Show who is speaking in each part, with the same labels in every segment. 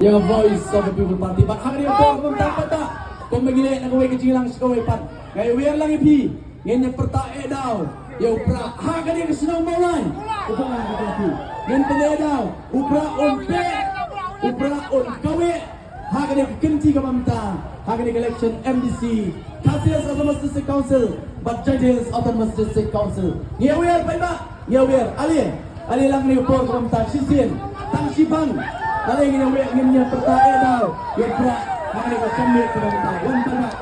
Speaker 1: Your voice of the people party. But how many of them kung tapata? Kung magili na gawin kajilang sa gawin pat. Kaya wear lang ipi. Ngayon yung pertae daw. Yung pra. Haka niya kasi nang maway. Ito nga ang kapati. Ngayon pala daw. Upra on pe. Upra on kawe. Haka niya kinti ka mamta. Haka niya election MDC. Councilors of the District Council. But judges of the District Council. Ngayon wear pa iba. Ngayon wear. Ali lang niyo po ka mamta. Sisin. Tang sipang. Kalau ingin yang pertama daw, yang pra, hari ini kami kepada wan tengah,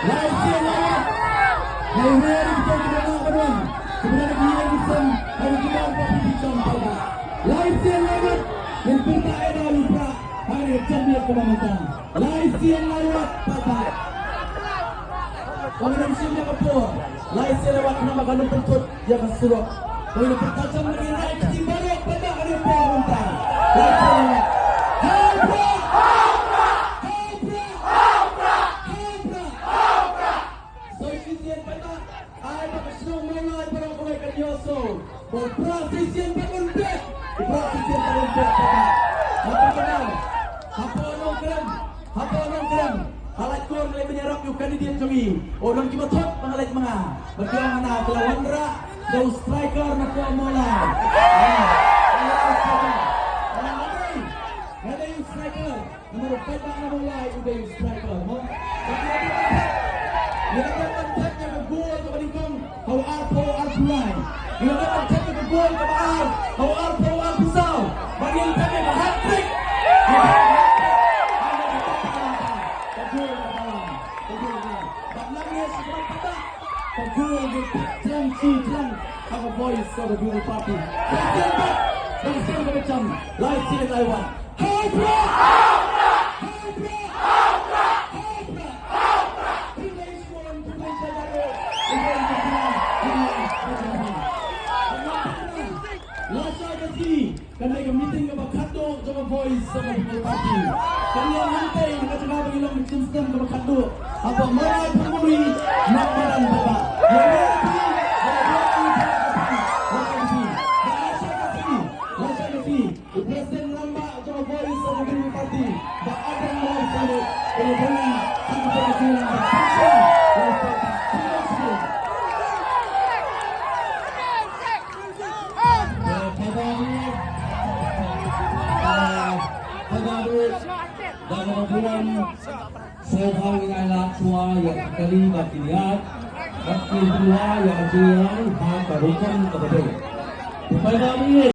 Speaker 1: lain siapa? Hari ini kita kepada kawan, kemudian kita bersam, hari kita berada di sana. Lain siapa? Yang pertama daw pra, hari ini kami kepada kita. Lain siapa? Pada. Kemudian siapa kapur? Lain siapa nama kanu pentut yang kesuruh. Kemudian pertama lagi naik timbal pada hari pemerintah. Halat ko ang menyerap yung kandidat kami. Orang cuma top mengalit mga. Bagaimana na kelawan ra, daw striker na ko mola. Ada yung striker. Nomor 5 na mulai udah yung striker. Mo. Nilaban tag niya ng goal sa balingkong. How Arpulay. Nilaban tag niya ng goal sa baar. How Arpisaw. Bagay kami na hat-trick. Have a voice of the beautiful party. Let's go to the jump. Live see it, I want. Hopra! Karena yung meeting ka magkado sa mga voice sa mga people party. Kanya hantay, nakatsaga ilang system ka magkado. Apa maray pamuri, nagparang baba. Presiden lamba sa mga voice sa mga people party. Baadang mga salot, kaya ang pagkasilang attention. Dalam bulan Sohal wilayah tua yang kelima dilihat, makin tua yang kecil, hak kerukunan kepada. Supaya kami